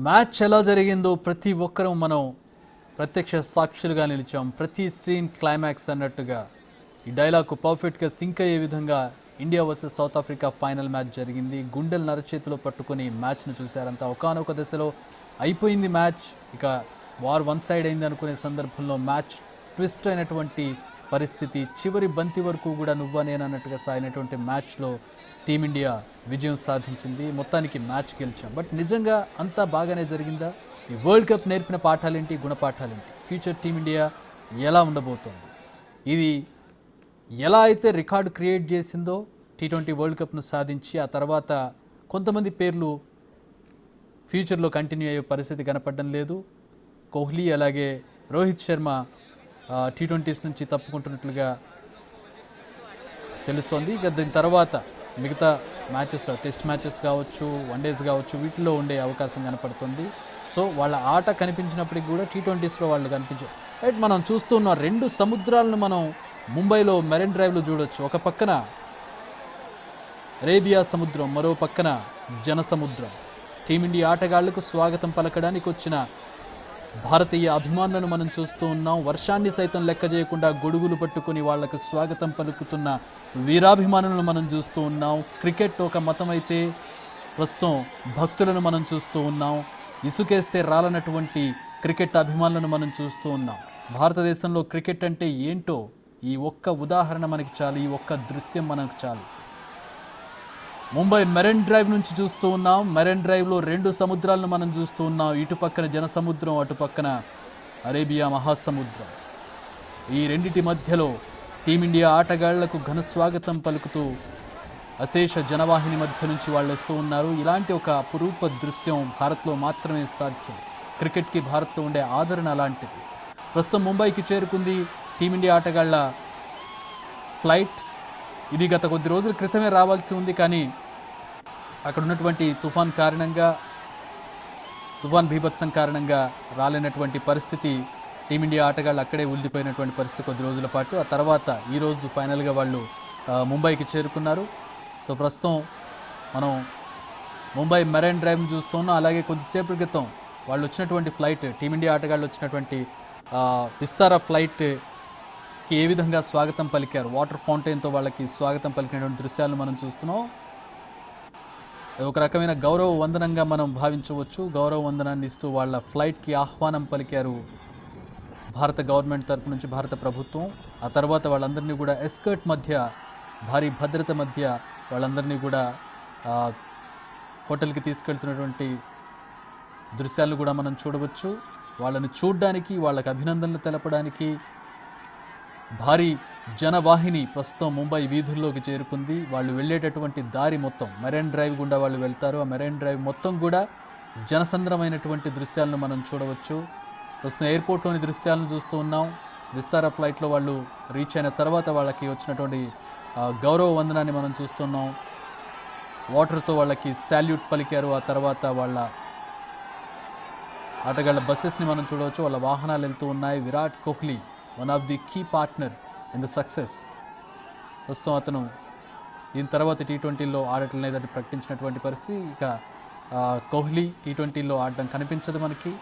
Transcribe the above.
Match ఎలా జరిగిందో ప్రతి ఒక్కరూ మనం ప్రత్యక్ష సాక్షులుగా నిలిచాం. ప్రతి సీన్ క్లైమాక్స్ అన్నట్టుగా ఈ డైలాగ్ పర్ఫెక్ట్గా సింక్ అయ్యే విధంగా India versus south Africa final match జరిగింది. గుండెలు నరచేతిలో పట్టుకుని మ్యాచ్ను చూశారంతా. ఒకానొక దశలో అయిపోయింది మ్యాచ్, ఇక వార్ వన్ సైడ్ అయింది అనుకునే సందర్భంలో మ్యాచ్ ట్విస్ట్ అయినటువంటి పరిస్థితి. చివరి బంతి వరకు కూడా నువ్వా నేనన్నట్టుగా సాగినటువంటి మ్యాచ్లో టీమిండియా విజయం సాధించింది. మొత్తానికి మ్యాచ్ గెలిచాం. బట్ నిజంగా అంతా బాగానే జరిగిందా? ఈ వరల్డ్ కప్ నేర్పిన పాఠాలేంటి, గుణపాఠాలేంటి, ఫ్యూచర్ టీమిండియా ఎలా ఉండబోతోంది, ఇది ఎలా అయితే రికార్డు క్రియేట్ చేసిందో T20 వరల్డ్ కప్ను సాధించి ఆ తర్వాత కొంతమంది పేర్లు ఫ్యూచర్లో కంటిన్యూ అయ్యే పరిస్థితి కనపడడం లేదు. కోహ్లీ అలాగే రోహిత్ శర్మ T20s నుంచి తప్పుకుంటున్నట్లుగా తెలుస్తోంది. ఇక దీని తర్వాత మిగతా మ్యాచెస్, టెస్ట్ మ్యాచెస్ కావచ్చు, వన్డేస్ కావచ్చు, వీటిలో ఉండే అవకాశం కనపడుతుంది. సో వాళ్ళ ఆట కనిపించినప్పటికి కూడా T20sలో వాళ్ళు కనిపించారు. రైట్, మనం చూస్తున్న రెండు సముద్రాలను మనం ముంబైలో మెరైన్ డ్రైవ్లో చూడొచ్చు. ఒక పక్కన అరేబియా సముద్రం, మరో పక్కన జన సముద్రం. టీమిండియా ఆటగాళ్లకు స్వాగతం పలకడానికి వచ్చిన భారతీయ అభిమానులను మనం చూస్తూ ఉన్నాం. వర్షాన్ని సైతం లెక్క చేయకుండా గొడుగులు పట్టుకుని వాళ్లకు స్వాగతం పలుకుతున్న వీరాభిమానులను మనం చూస్తూ ఉన్నాం. క్రికెట్ ఒక మతం అయితే ప్రస్తుతం భక్తులను మనం చూస్తూ ఉన్నాం. ఇసుకేస్తే రాలనటువంటి క్రికెట్ అభిమానులను మనం చూస్తూ ఉన్నాం. భారతదేశంలో క్రికెట్ అంటే ఏంటో ఈ ఒక్క ఉదాహరణ మనకి చాలు, ఈ ఒక్క దృశ్యం మనకు చాలు. ముంబై మెరైన్ డ్రైవ్ నుంచి చూస్తూ ఉన్నాం. మెరైన్ డ్రైవ్లో రెండు సముద్రాలను మనం చూస్తూ ఉన్నాం. ఇటు పక్కన జన సముద్రం, అటు పక్కన అరేబియా మహాసముద్రం. ఈ రెండిటి మధ్యలో టీమిండియా ఆటగాళ్లకు ఘన స్వాగతం పలుకుతూ అశేష జనవాహిని మధ్య నుంచి వాళ్ళు వస్తూ ఉన్నారు. ఇలాంటి ఒక అపురూప దృశ్యం భారత్లో మాత్రమే సాధ్యం. క్రికెట్కి భారత్లో ఉండే ఆదరణ అలాంటిది. ప్రస్తుతం ముంబైకి చేరుకుంది టీమిండియా ఆటగాళ్ల ఫ్లైట్. ఇది గత కొద్ది రోజుల క్రితమే రావాల్సి ఉంది, కానీ అక్కడ ఉన్నటువంటి తుఫాన్ బీభత్సం కారణంగా రాలేనటువంటి పరిస్థితి. టీమిండియా ఆటగాళ్ళు అక్కడే ఉండిపోయినటువంటి పరిస్థితి కొద్ది రోజుల పాటు. ఆ తర్వాత ఈరోజు ఫైనల్గా వాళ్ళు ముంబైకి చేరుకున్నారు. సో ప్రస్తుతం మనం ముంబై మెరైన్ డ్రైవ్ని చూస్తున్నాం. అలాగే కొద్దిసేపటి క్రితం వాళ్ళు వచ్చినటువంటి ఫ్లైట్, టీమిండియా ఆటగాళ్ళు వచ్చినటువంటి విస్తారా ఫ్లైట్కి ఏ విధంగా స్వాగతం పలికారు, వాటర్ ఫౌంటైన్తో వాళ్ళకి స్వాగతం పలికినటువంటి దృశ్యాలను మనం చూస్తున్నాం. ఒక రకమైన గౌరవ వందనంగా మనం భావించవచ్చు. గౌరవ వందనాన్ని ఇస్తూ వాళ్ళ ఫ్లైట్కి ఆహ్వానం పలికారు భారత గవర్నమెంట్ తరపు నుంచి, భారత ప్రభుత్వం. ఆ తర్వాత వాళ్ళందరినీ కూడా ఎస్కర్ట్ మధ్య, భారీ భద్రత మధ్య వాళ్ళందరినీ కూడా హోటల్కి తీసుకెళ్తున్నటువంటి దృశ్యాలను కూడా మనం చూడవచ్చు. వాళ్ళని చూడడానికి, వాళ్ళకి అభినందనలు తెలపడానికి భారీ జనవాహిని ప్రస్తుతం ముంబై వీధుల్లోకి చేరుకుంది. వాళ్ళు వెళ్ళేటటువంటి దారి మొత్తం మెరైన్ డ్రైవ్ గుండా వాళ్ళు వెళ్తారు. ఆ మెరైన్ డ్రైవ్ మొత్తం కూడా జనసంద్రమైనటువంటి దృశ్యాలను మనం చూడవచ్చు. ప్రస్తుతం ఎయిర్పోర్ట్లోని దృశ్యాలను చూస్తూ ఉన్నాం. విస్తారా ఫ్లైట్లో వాళ్ళు రీచ్ అయిన తర్వాత వాళ్ళకి వచ్చినటువంటి గౌరవ వందనాన్ని మనం చూస్తున్నాం. వాటర్తో వాళ్ళకి శాల్యూట్ పలికారు. ఆ తర్వాత వాళ్ళ ఆటగాళ్ళ బస్సెస్ని మనం చూడవచ్చు. వాళ్ళ వాహనాలు వెళ్తూ ఉన్నాయి. Virat Kohli, one of the key partner in the success. ప్రస్తుతం అతను దీని తర్వాత T20లో ఆడటం లేదని ప్రకటించినటువంటి పరిస్థితి. ఇక కోహ్లీ T20లో ఆడడం కనిపించదు మనకి.